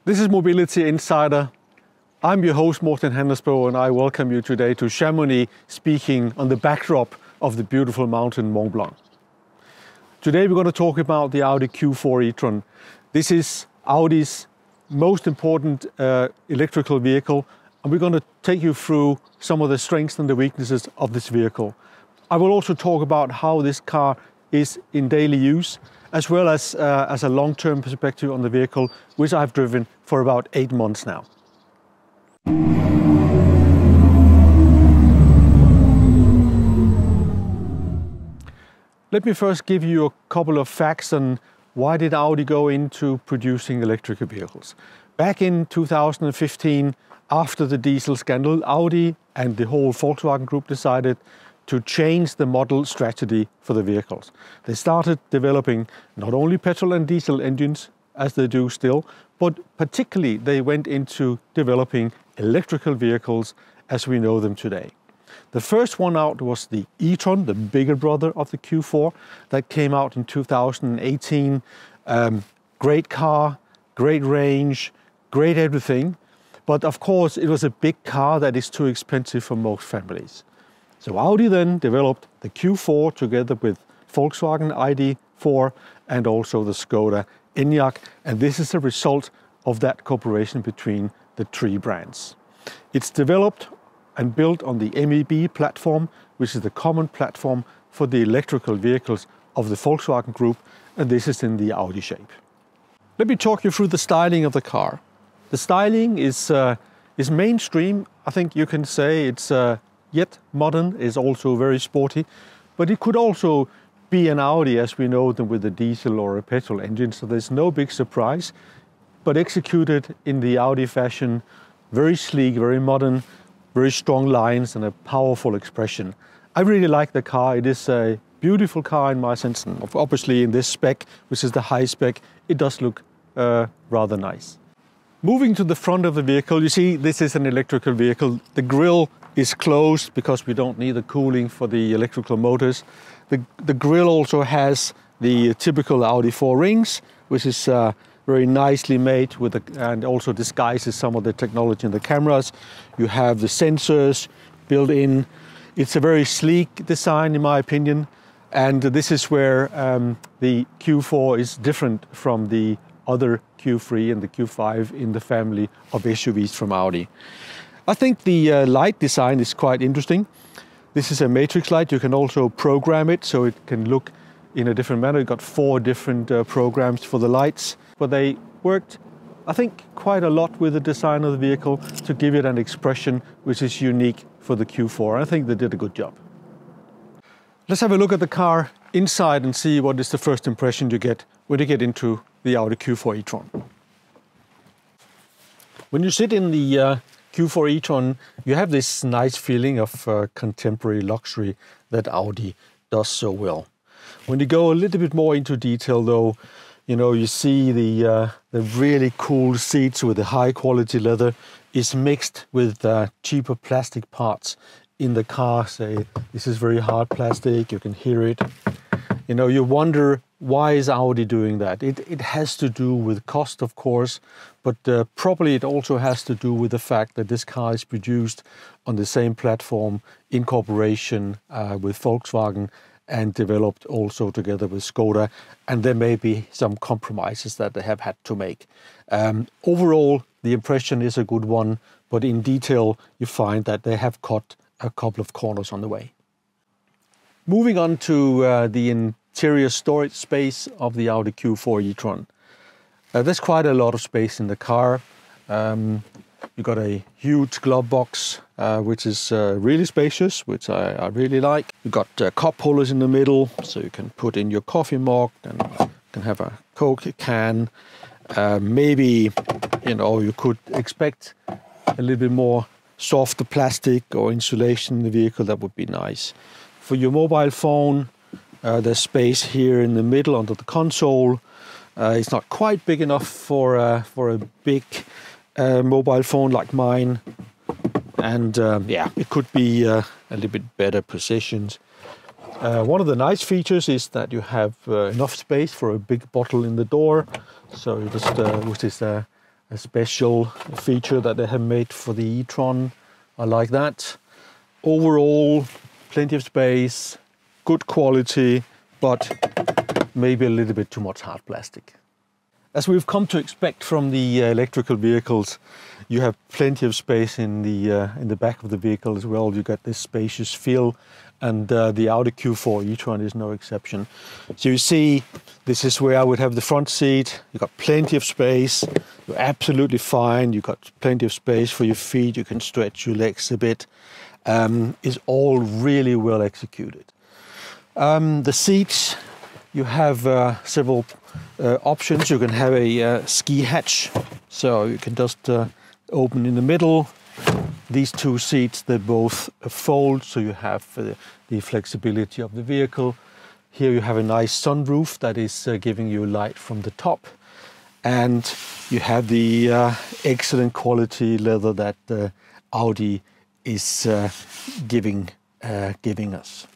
This is Mobility Insider. I'm your host, Morten Hannesbo, and I welcome you today to Chamonix, speaking on the backdrop of the beautiful mountain Mont Blanc. Today we're going to talk about the Audi Q4 e-tron. This is Audi's most important electrical vehicle, and we're going to take you through some of the strengths and the weaknesses of this vehicle. I will also talk about how this car is in daily use, as well as a long-term perspective on the vehicle, which I've driven for about 8 months now. Let me first give you a couple of facts on why did Audi go into producing electric vehicles. Back in 2015, after the diesel scandal, Audi and the whole Volkswagen group decided to change the model strategy for the vehicles. They started developing not only petrol and diesel engines, as they do still, but particularly they went into developing electrical vehicles as we know them today. The first one out was the e-tron, the bigger brother of the Q4, that came out in 2018. Great car, great range, great everything. But of course, it was a big car that is too expensive for most families. So Audi then developed the Q4 together with Volkswagen ID.4 and also the Skoda Enyaq. And this is a result of that cooperation between the three brands. It's developed and built on the MEB platform, which is the common platform for the electrical vehicles of the Volkswagen group. And this is in the Audi shape. Let me talk you through the styling of the car. The styling is mainstream. I think you can say it's yet modern, is also very sporty, but it could also be an Audi as we know them with a diesel or a petrol engine, so there's no big surprise, but executed in the Audi fashion, very sleek, very modern, very strong lines and a powerful expression. I really like the car. It is a beautiful car in my sense, and obviously in this spec, which is the high spec, it does look rather nice. Moving to the front of the vehicle, you see this is an electrical vehicle. The grille is closed because we don't need the cooling for the electrical motors. The grille also has the typical Audi 4 rings, which is very nicely made with and also disguises some of the technology in the cameras. You have the sensors built in. It's a very sleek design in my opinion, and this is where the Q4 is different from the other Q3 and the Q5 in the family of SUVs from Audi. I think the light design is quite interesting. This is a matrix light. You can also program it so it can look in a different manner. You've got 4 different programs for the lights, but they worked, I think, quite a lot with the design of the vehicle to give it an expression which is unique for the Q4. I think they did a good job. Let's have a look at the car inside and see what is the first impression you get when you get into the Audi Q4 e-tron. When you sit in the Q4 e-tron, you have this nice feeling of contemporary luxury that Audi does so well. When you go a little bit more into detail though, you know, you see the really cool seats with the high quality leather is mixed with cheaper plastic parts in the car. Say, this is very hard plastic, you can hear it. You know, you wonder, why is Audi doing that? It has to do with cost, of course, but probably it also has to do with the fact that this car is produced on the same platform in cooperation with Volkswagen and developed also together with Skoda, and there may be some compromises that they have had to make. Overall, the impression is a good one, but in detail you find that they have cut a couple of corners on the way. Moving on to the interior storage space of the Audi Q4 e-tron. There's quite a lot of space in the car. You've got a huge glove box, which is really spacious, which I really like. You've got cup holders in the middle, so you can put in your coffee mug and you can have a Coke can. Maybe, you know, you could expect a little bit more softer plastic or insulation in the vehicle. That would be nice. For your mobile phone, there's space here in the middle under the console. It's not quite big enough for a big mobile phone like mine, and yeah, it could be a little bit better positioned. One of the nice features is that you have enough space for a big bottle in the door, so you just which is a a special feature that they have made for the e-tron. I like that. Overall, plenty of space, good quality, but maybe a little bit too much hard plastic. As we've come to expect from the electrical vehicles, you have plenty of space in the back of the vehicle as well. You got this spacious feel, and the Audi Q4 e-tron is no exception. So you see, this is where I would have the front seat. You've got plenty of space. You're absolutely fine. You've got plenty of space for your feet. You can stretch your legs a bit. It's all really well executed. The seats, you have several options. You can have a ski hatch, so you can just open in the middle. These two seats, they both fold, so you have the flexibility of the vehicle. Here you have a nice sunroof that is giving you light from the top, and you have the excellent quality leather that Audi is giving us.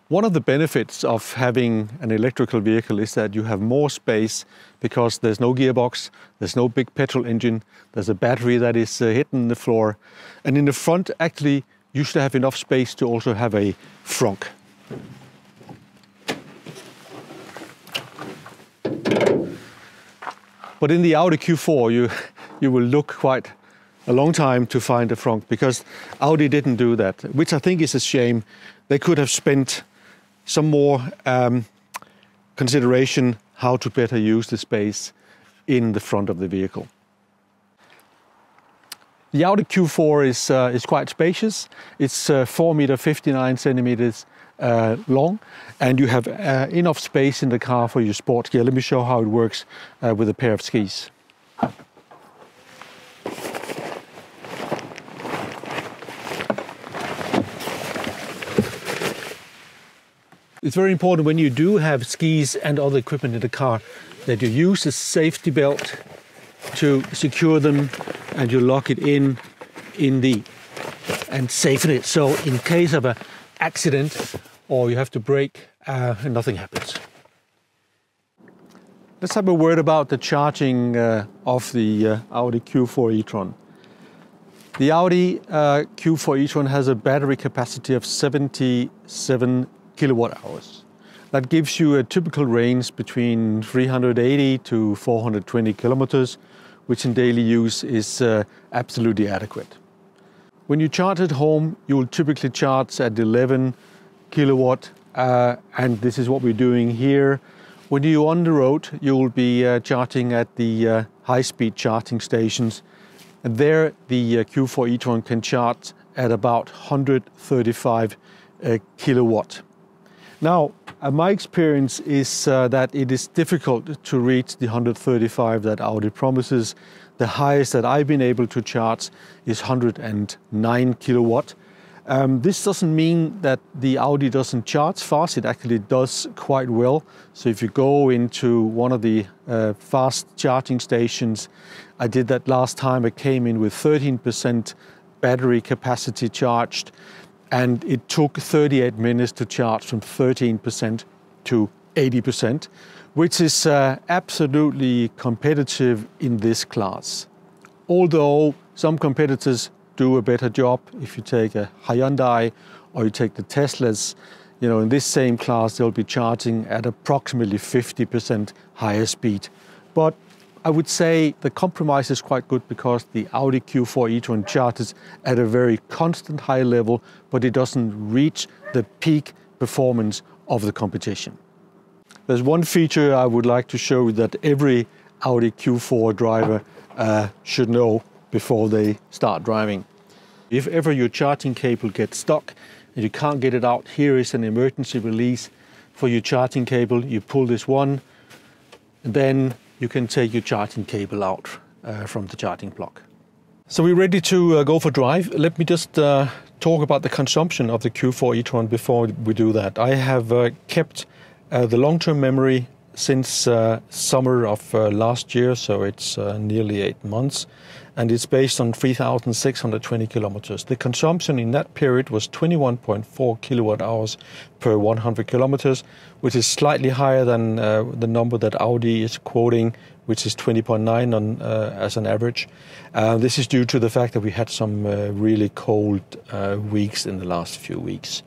One of the benefits of having an electrical vehicle is that you have more space because there's no gearbox, there's no big petrol engine, there's a battery that is hitting the floor. And in the front, actually, you should have enough space to also have a frunk. But in the Audi Q4, you will look quite a long time to find a frunk because Audi didn't do that, which I think is a shame. They could have spent some more consideration how to better use the space in the front of the vehicle. The Audi Q4 is quite spacious. It's 4.59 meters long, and you have enough space in the car for your sports gear. Let me show how it works with a pair of skis. It's very important when you do have skis and other equipment in the car that you use a safety belt to secure them, and you lock it in and safeten it. So in case of an accident or you have to brake, nothing happens. Let's have a word about the charging of the Audi Q4 e-tron. The Audi Q4 e-tron has a battery capacity of 77 kilowatt hours. That gives you a typical range between 380 to 420 kilometers, which in daily use is absolutely adequate. When you charge at home, you will typically charge at 11 kilowatt, and this is what we're doing here. When you're on the road, you will be charging at the high-speed charging stations, and there the Q4 e-tron can charge at about 135 kilowatt. Now, my experience is that it is difficult to reach the 135 that Audi promises. The highest that I've been able to charge is 109 kilowatt. This doesn't mean that the Audi doesn't charge fast. It actually does quite well. So if you go into one of the fast charging stations, I did that last time. I came in with 13% battery capacity charged, and it took 38 minutes to charge from 13% to 80%, which is absolutely competitive in this class. Although some competitors do a better job. If you take a Hyundai or you take the Teslas, you know, in this same class, they'll be charging at approximately 50% higher speed. But I would say the compromise is quite good because the Audi Q4 e-tron charges at a very constant high level, but it doesn't reach the peak performance of the competition. There's one feature I would like to show that every Audi Q4 driver should know before they start driving. If ever your charging cable gets stuck and you can't get it out, here is an emergency release for your charging cable. You pull this one, and then you can take your charging cable out from the charging block. So we're ready to go for drive. Let me just talk about the consumption of the Q4 e-tron before we do that. I have kept the long-term memory since summer of last year, so it's nearly 8 months, and it's based on 3,620 kilometers. The consumption in that period was 21.4 kilowatt hours per 100 kilometers, which is slightly higher than the number that Audi is quoting, which is 20.9 on as an average. This is due to the fact that we had some really cold weeks in the last few weeks.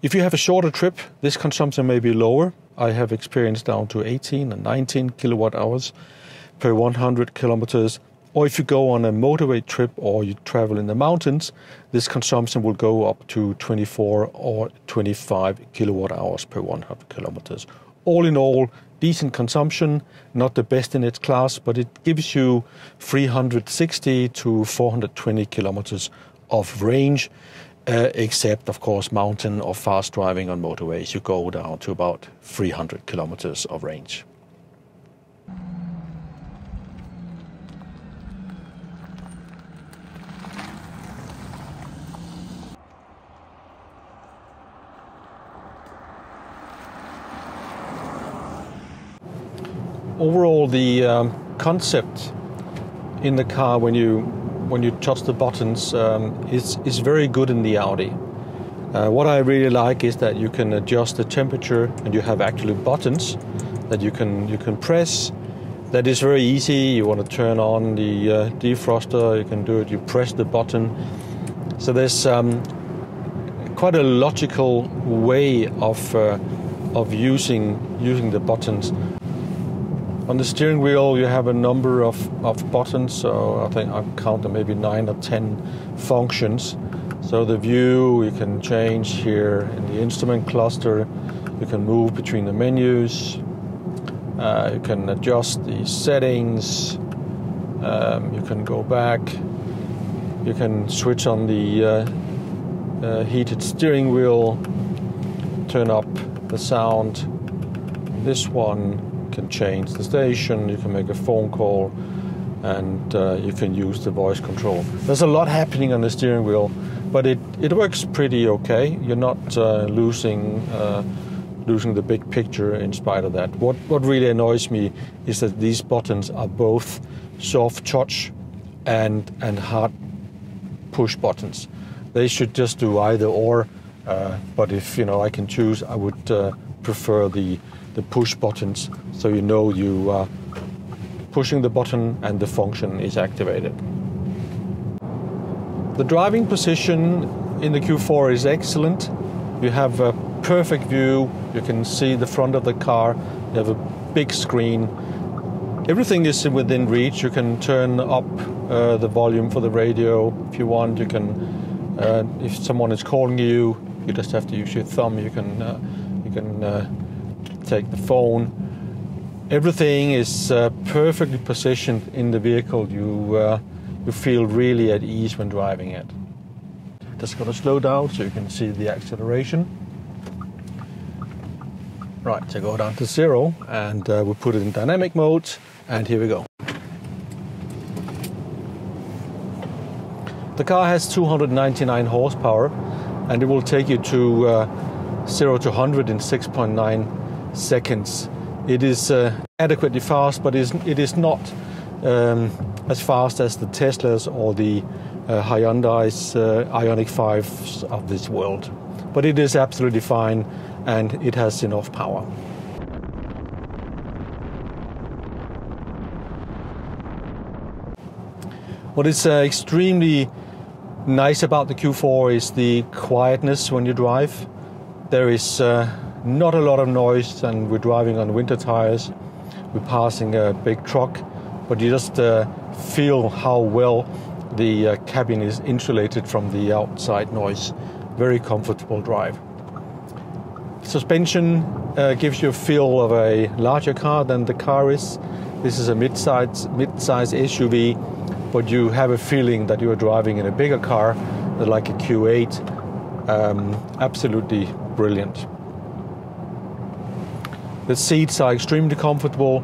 If you have a shorter trip, this consumption may be lower. I have experienced down to 18 and 19 kilowatt hours per 100 kilometers. Or if you go on a motorway trip or you travel in the mountains, this consumption will go up to 24 or 25 kilowatt hours per 100 kilometers. All in all, decent consumption, not the best in its class, but it gives you 360 to 420 kilometers of range, except, of course, mountain or fast driving on motorways. You go down to about 300 kilometers of range. Overall, the concept in the car when you touch the buttons is very good in the Audi. What I really like is that you can adjust the temperature, and you have actually buttons that you can press. That is very easy. You want to turn on the defroster, you can do it. You press the button. So there's quite a logical way of using the buttons. On the steering wheel, you have a number of buttons, so I think I've counted maybe 9 or 10 functions. So the view, you can change here in the instrument cluster. You can move between the menus. You can adjust the settings. You can go back. You can switch on the heated steering wheel, turn up the sound. This one can change the station, you can make a phone call, and you can use the voice control. There's a lot happening on the steering wheel, but it works pretty okay. You're not losing the big picture in spite of that. What really annoys me is that these buttons are both soft touch and hard push buttons. They should just do either or, but if I can choose, I would prefer the push buttons, so you are pushing the button and the function is activated. The driving position in the Q4 is excellent. You have a perfect view. You can see the front of the car. You have a big screen. Everything is within reach. You can turn up the volume for the radio if you want. You can, if someone is calling you, you just have to use your thumb. You can take the phone. Everything is perfectly positioned in the vehicle. You feel really at ease when driving it. Just got to slow down so you can see the acceleration. Right, so go down to 0 and we'll put it in dynamic mode, and here we go. The car has 299 horsepower, and it will take you to 0 to 100 in 6.9 seconds. It is adequately fast, but it is not as fast as the Teslas or the Hyundai's Ioniq 5s of this world. But it is absolutely fine, and it has enough power. What is extremely nice about the Q4 is the quietness when you drive. There is not a lot of noise, and we're driving on winter tires. We're passing a big truck, but you just feel how well the cabin is insulated from the outside noise. Very comfortable drive. Suspension gives you a feel of a larger car than the car is. This is a mid-size SUV, but you have a feeling that you are driving in a bigger car, like a Q8. Absolutely brilliant. The seats are extremely comfortable.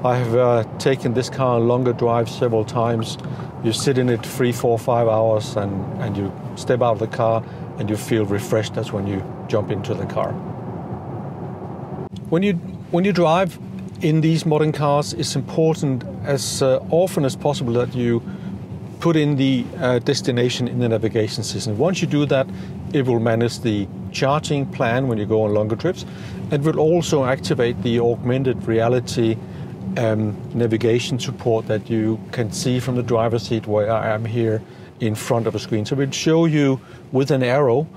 I have taken this car on longer drives several times. You sit in it 3, 4, 5 hours, and you step out of the car and you feel refreshed. That's when you jump into the car. When you drive in these modern cars, it's important as often as possible that you put in the destination in the navigation system. Once you do that, it will manage the charging plan when you go on longer trips. It will also activate the augmented reality navigation support that you can see from the driver's seat where I am here in front of a screen. So we'll show you with an arrow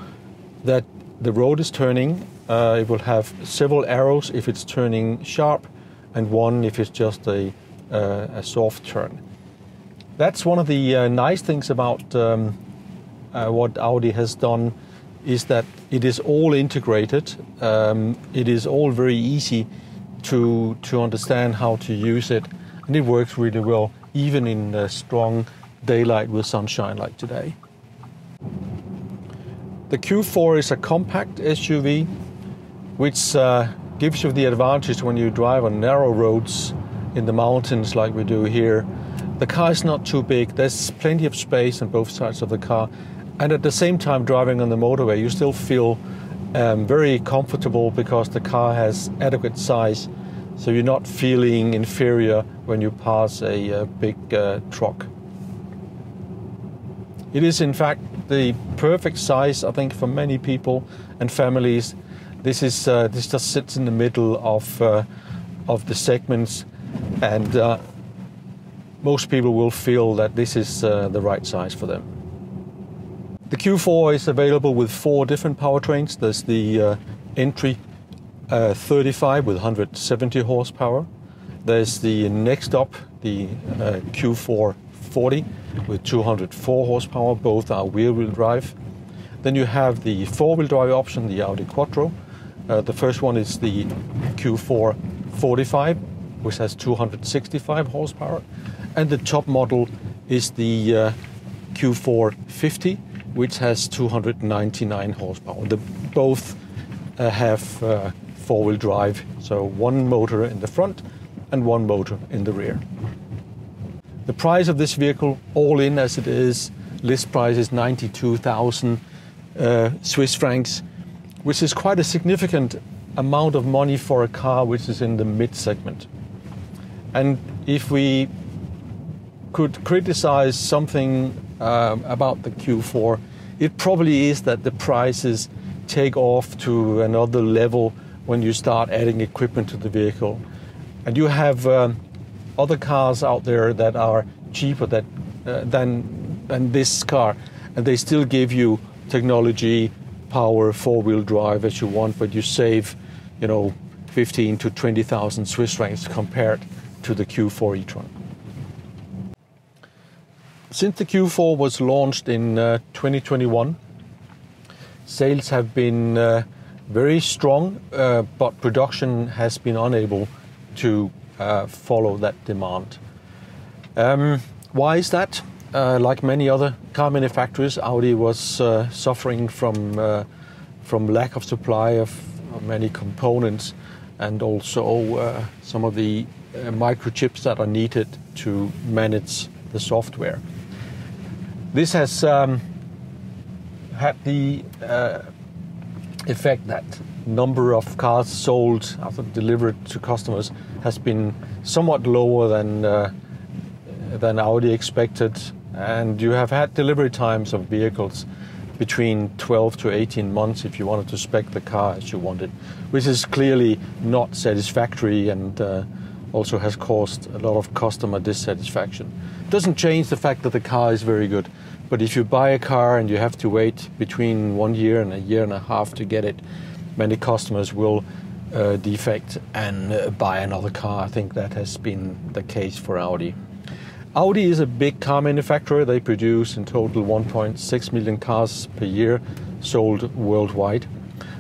that the road is turning. It will have several arrows if it's turning sharp and one if it's just a soft turn. That's one of the nice things about what Audi has done, is that it is all integrated. It is all very easy to understand how to use it, and it works really well even in strong daylight with sunshine like today. The Q4 is a compact SUV which gives you the advantage when you drive on narrow roads in the mountains like we do here. The car is not too big, there's plenty of space on both sides of the car, and at the same time driving on the motorway you still feel very comfortable because the car has adequate size, so you're not feeling inferior when you pass a big truck. It is in fact the perfect size, I think, for many people and families. This just sits in the middle of the segments, and most people will feel that this is the right size for them. The Q4 is available with 4 different powertrains. There's the entry 35 with 170 horsepower. There's the next up, the Q4 40 with 204 horsepower. Both are wheel-wheel drive. Then you have the 4-wheel drive option, the Audi Quattro. The first one is the Q4 45, which has 265 horsepower. And the top model is the Q4 50, which has 299 horsepower. Both have 4-wheel drive, so one motor in the front and one motor in the rear. The price of this vehicle, all in as it is, list price is 92,000 Swiss francs, which is quite a significant amount of money for a car which is in the mid-segment. And if we could criticize something about the Q4, it probably is that the prices take off to another level when you start adding equipment to the vehicle. And you have other cars out there that are cheaper than this car, and they still give you technology, power, 4-wheel drive as you want, but you save, 15 to 20,000 Swiss francs compared to the Q4 e-tron. Since the Q4 was launched in 2021, sales have been very strong, but production has been unable to follow that demand. Why is that? Like many other car manufacturers, Audi was suffering from lack of supply of many components, and also some of the microchips that are needed to manage the software. This has had the effect that number of cars sold after delivered to customers has been somewhat lower than Audi expected, and you have had delivery times of vehicles between 12 to 18 months if you wanted to spec the car as you wanted, which is clearly not satisfactory and also has caused a lot of customer dissatisfaction. It doesn't change the fact that the car is very good, but if you buy a car and you have to wait between 1 year and a year and a half to get it, many customers will defect and buy another car. I think that has been the case for Audi. Audi is a big car manufacturer. They produce in total 1.6 million cars per year sold worldwide.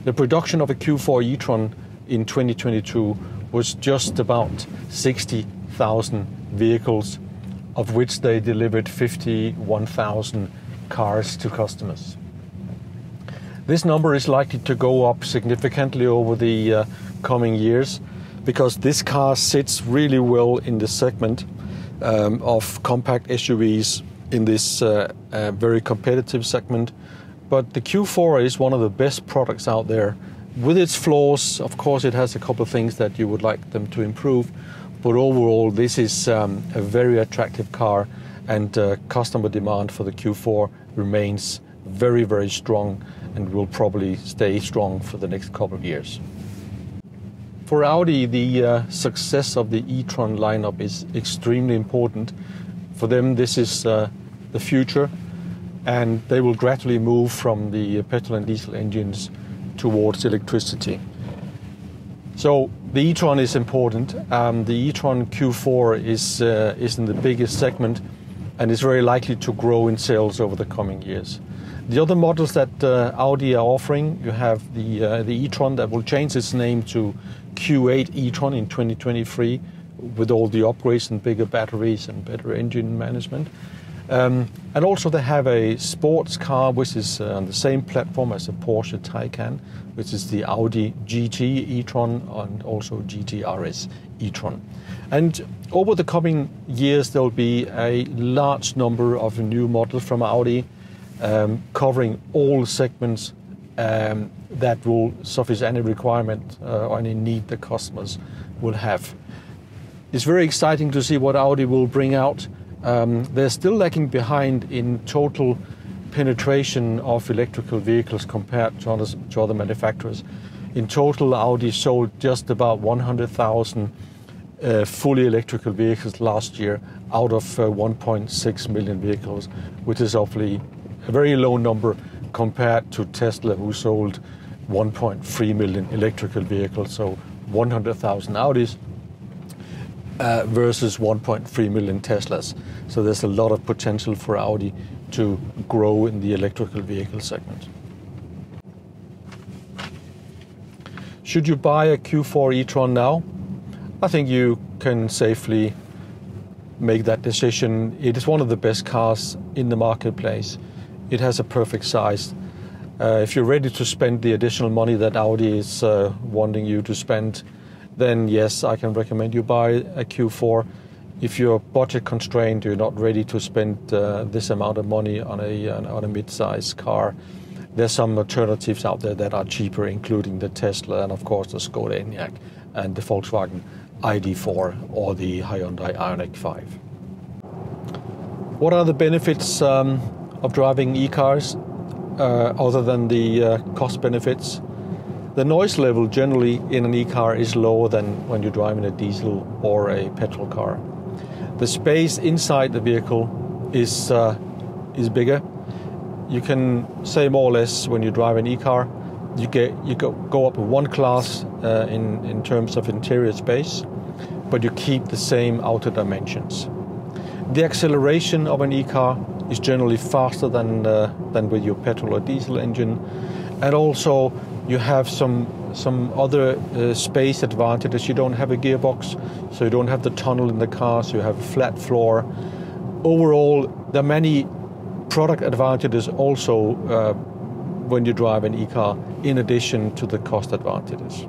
The production of a Q4 e-tron in 2022 was just about 60,000 vehicles, of which they delivered 51,000 cars to customers. This number is likely to go up significantly over the coming years because this car sits really well in the segment of compact SUVs in this very competitive segment. But the Q4 is one of the best products out there. With its flaws, of course, it has a couple of things that you would like them to improve. But overall, this is a very attractive car, and customer demand for the Q4 remains very, very strong and will probably stay strong for the next couple of years. For Audi, the success of the e-tron lineup is extremely important. For them, this is the future, and they will gradually move from the petrol and diesel engines towards electricity. So the e-tron is important. The e-tron Q4 is in the biggest segment and is very likely to grow in sales over the coming years. The other models that Audi are offering, you have the e-tron that will change its name to Q8 e-tron in 2023 with all the upgrades and bigger batteries and better engine management. And also they have a sports car which is on the same platform as a Porsche Taycan, which is the Audi GT e-tron and also GT RS e-tron. And over the coming years there will be a large number of new models from Audi covering all segments that will suffice any requirement or any need the customers will have. It's very exciting to see what Audi will bring out. They're still lagging behind in total penetration of electrical vehicles compared to other manufacturers. In total, Audi sold just about 100,000 fully electrical vehicles last year out of 1.6 million vehicles, which is obviously a very low number compared to Tesla, who sold 1.3 million electrical vehicles, so 100,000 Audis versus 1.3 million Teslas. So there's a lot of potential for Audi to grow in the electrical vehicle segment. Should you buy a Q4 e-tron now? I think you can safely make that decision. It is one of the best cars in the marketplace. It has a perfect size. If you're ready to spend the additional money that Audi is wanting you to spend, then yes, I can recommend you buy a Q4. If you're budget constrained, you're not ready to spend this amount of money on a mid-size car, there's some alternatives out there that are cheaper, including the Tesla and of course the Skoda Enyaq and the Volkswagen ID.4 or the Hyundai Ioniq 5. What are the benefits of driving e-cars other than the cost benefits? The noise level generally in an e-car is lower than when you're driving a diesel or a petrol car. The space inside the vehicle is bigger. You can say more or less when you drive an e-car, you go up one class in terms of interior space, but you keep the same outer dimensions. The acceleration of an e-car is generally faster than with your petrol or diesel engine, and also you have some other space advantages. You don't have a gearbox, so you don't have the tunnel in the car, so you have a flat floor. Overall, there are many product advantages also when you drive an e-car, in addition to the cost advantages.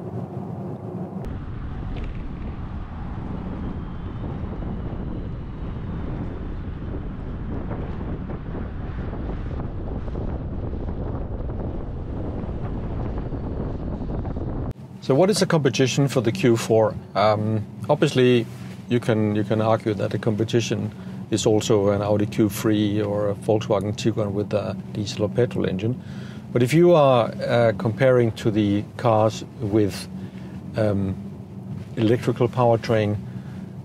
So what is the competition for the Q4? Obviously, you can argue that the competition is also an Audi Q3 or a Volkswagen Tiguan with a diesel or petrol engine. But if you are comparing to the cars with electrical powertrain,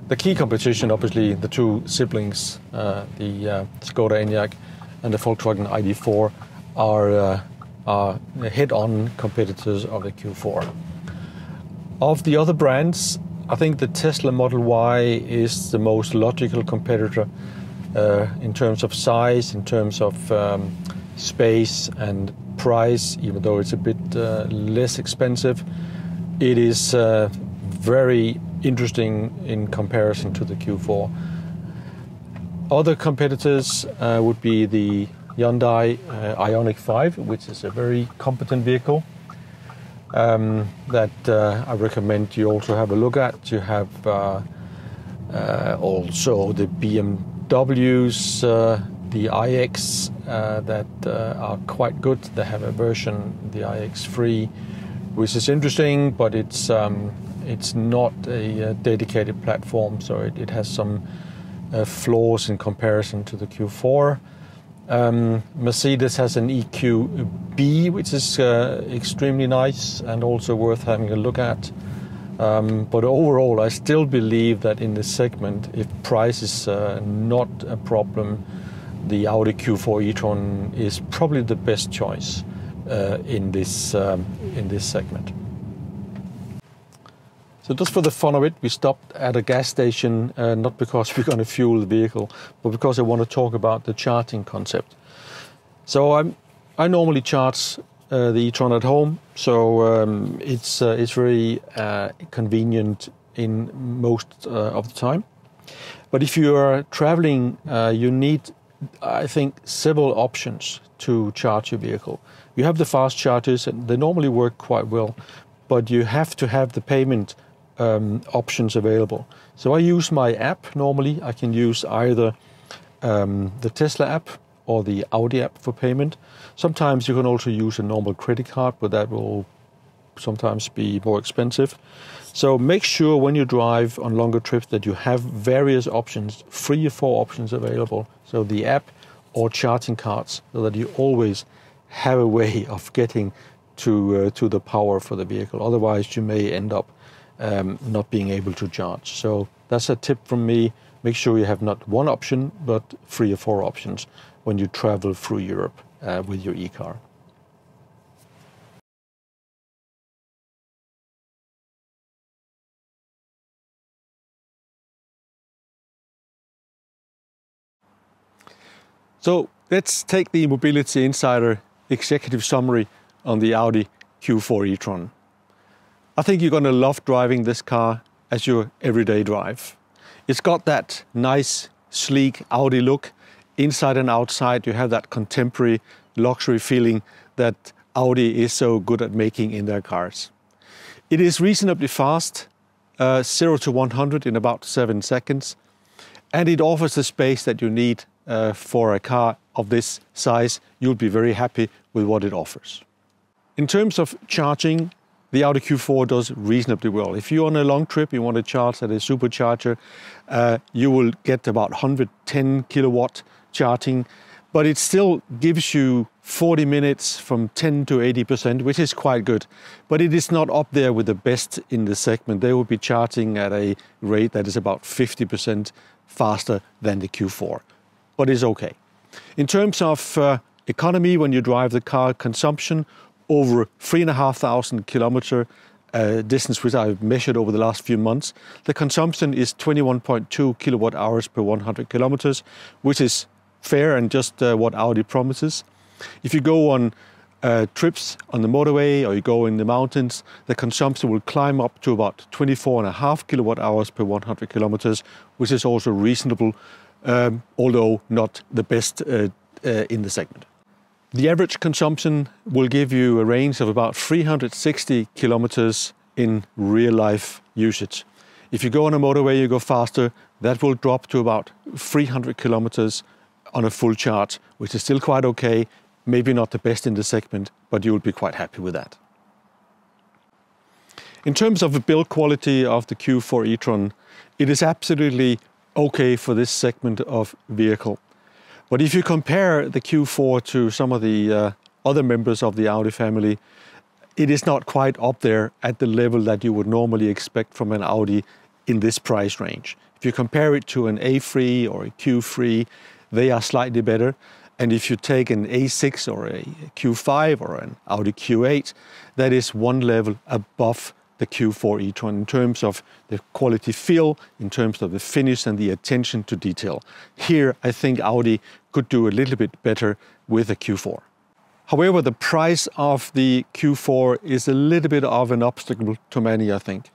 the key competition, obviously, the two siblings, the Skoda Enyaq and the Volkswagen ID.4, are head-on competitors of the Q4. Of the other brands, I think the Tesla Model Y is the most logical competitor in terms of size, in terms of space and price. Even though it's a bit less expensive, it is very interesting in comparison to the Q4. Other competitors would be the Hyundai Ioniq 5, which is a very competent vehicle. That I recommend you also have a look at. You have also the BMWs, the iX that are quite good. They have a version, the iX3, which is interesting, but it's not a dedicated platform, so it has some flaws in comparison to the Q4. Mercedes has an EQB, which is extremely nice and also worth having a look at. But overall, I still believe that in this segment, if price is not a problem, the Audi Q4 e-tron is probably the best choice in this segment. So just for the fun of it, we stopped at a gas station, not because we're going to fuel the vehicle, but because I want to talk about the charging concept. So I normally charge the e-tron at home, so it's very convenient in most of the time. But if you are traveling, you need, I think, several options to charge your vehicle. You have the fast chargers, and they normally work quite well, but you have to have the payment options available. So I use my app normally. I can use either the Tesla app or the Audi app for payment. Sometimes you can also use a normal credit card, but that will sometimes be more expensive. So make sure when you drive on longer trips that you have various options, 3 or 4 options available. So the app or charging cards, so that you always have a way of getting to the power for the vehicle. Otherwise, you may end up not being able to charge. So that's a tip from me. Make sure you have not one option, but 3 or 4 options when you travel through Europe with your e-car. So let's take the Mobility Insider executive summary on the Audi Q4 e-tron. I think you're going to love driving this car as your everyday drive. It's got that nice, sleek Audi look. Inside and outside, you have that contemporary luxury feeling that Audi is so good at making in their cars. It is reasonably fast, 0 to 100 in about 7 seconds, and it offers the space that you need for a car of this size. You'll be very happy with what it offers. In terms of charging, the Audi Q4 does reasonably well. If you're on a long trip, you want to charge at a supercharger, you will get about 110 kilowatt charging, but it still gives you 40 minutes from 10 to 80%, which is quite good. But it is not up there with the best in the segment. They will be charging at a rate that is about 50% faster than the Q4, but it's okay. In terms of economy, when you drive the car, consumption over 3,500 kilometer distance, which I've measured over the last few months, the consumption is 21.2 kilowatt hours per 100 kilometers, which is fair and just what Audi promises. If you go on trips on the motorway or you go in the mountains, the consumption will climb up to about 24.5 kilowatt hours per 100 kilometers, which is also reasonable, although not the best in the segment. The average consumption will give you a range of about 360 kilometers in real life usage. If you go on a motorway, you go faster, that will drop to about 300 kilometers on a full charge, which is still quite okay. Maybe not the best in the segment, but you will be quite happy with that. In terms of the build quality of the Q4 e-tron, it is absolutely okay for this segment of vehicle. But if you compare the Q4 to some of the other members of the Audi family, it is not quite up there at the level that you would normally expect from an Audi in this price range. If you compare it to an A3 or a Q3, they are slightly better. And if you take an A6 or a Q5 or an Audi Q8, that is one level above the Q4 e-tron in terms of the quality feel, in terms of the finish and the attention to detail. Here, I think Audi could do a little bit better with the Q4. However, the price of the Q4 is a little bit of an obstacle to many, I think.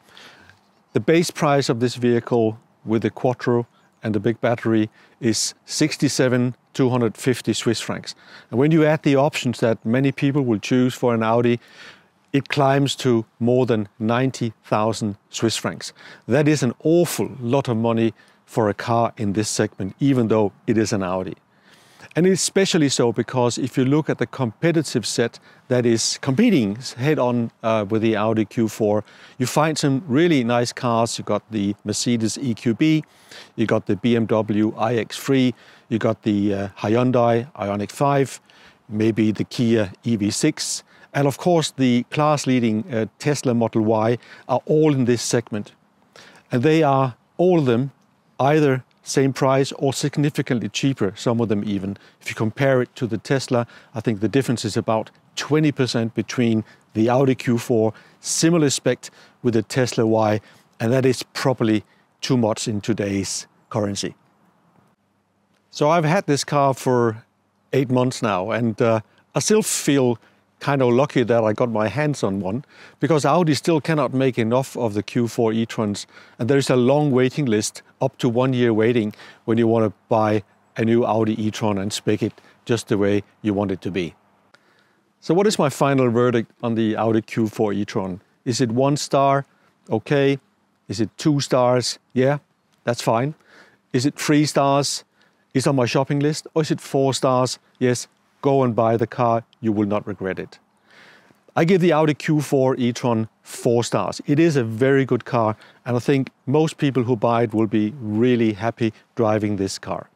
The base price of this vehicle with the quattro and the big battery is 67,250 Swiss francs. And when you add the options that many people will choose for an Audi, it climbs to more than 90,000 Swiss francs. That is an awful lot of money for a car in this segment, even though it is an Audi. And especially so because if you look at the competitive set that is competing head-on with the Audi Q4, you find some really nice cars. You got the Mercedes EQB, you got the BMW iX3, you got the Hyundai Ioniq 5, maybe the Kia EV6, And of course, the class-leading Tesla Model Y are all in this segment. And they are, all of them, either same price or significantly cheaper, some of them even. If you compare it to the Tesla, I think the difference is about 20% between the Audi Q4, similar spec with the Tesla Y, and that is probably too much in today's currency. So I've had this car for 8 months now, and I still feel kind of lucky that I got my hands on one, because Audi still cannot make enough of the Q4 e-trons, and there is a long waiting list, up to 1 year waiting, when you want to buy a new Audi e-tron and spec it just the way you want it to be. So what is my final verdict on the Audi Q4 e-tron? Is it 1 star? Okay. Is it 2 stars? Yeah, that's fine. Is it 3 stars? Is on my shopping list? Or is it 4 stars? Yes, go and buy the car, you will not regret it. I give the Audi Q4 e-tron 4 stars. It is a very good car, and I think most people who buy it will be really happy driving this car.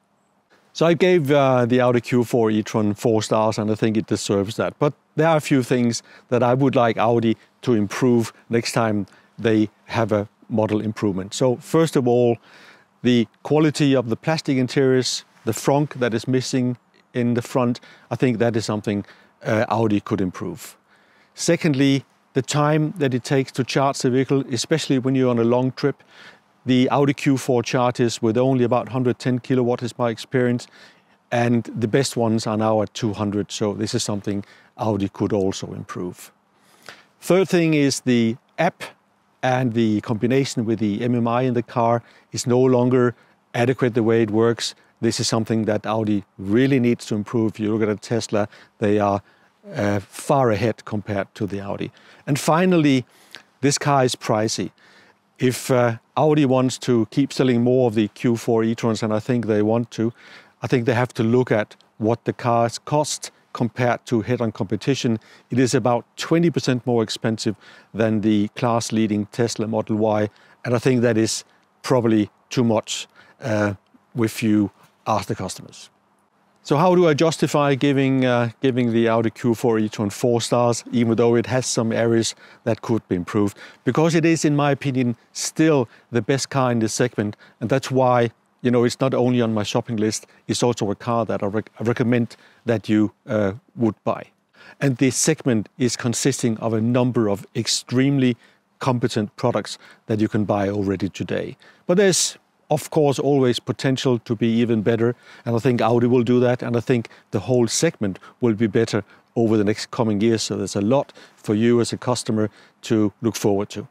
So I gave the Audi Q4 e-tron 4 stars, and I think it deserves that. But there are a few things that I would like Audi to improve next time they have a model improvement. So first of all, the quality of the plastic interiors, the frunk that is missing in the front, I think that is something Audi could improve. Secondly, the time that it takes to charge the vehicle, especially when you're on a long trip. The Audi Q4 charges with only about 110 kilowatt is my experience, and the best ones are now at 200, so this is something Audi could also improve. Third thing is the app and the combination with the MMI in the car is no longer adequate the way it works. This is something that Audi really needs to improve. If you look at a Tesla, they are far ahead compared to the Audi. And finally, this car is pricey. If Audi wants to keep selling more of the Q4 e-trons, and I think they want to, I think they have to look at what the cars cost compared to head-on competition. It is about 20% more expensive than the class-leading Tesla Model Y, and I think that is probably too much if you ask the customers. So how do I justify giving the Audi Q4 e-tron 4 stars, even though it has some areas that could be improved? Because it is, in my opinion, still the best car in this segment, and that's why, you know, it's not only on my shopping list, it's also a car that I recommend that you would buy. And this segment is consisting of a number of extremely competent products that you can buy already today. But there's, of course, always potential to be even better, and I think Audi will do that, and I think the whole segment will be better over the next coming years, so there's a lot for you as a customer to look forward to.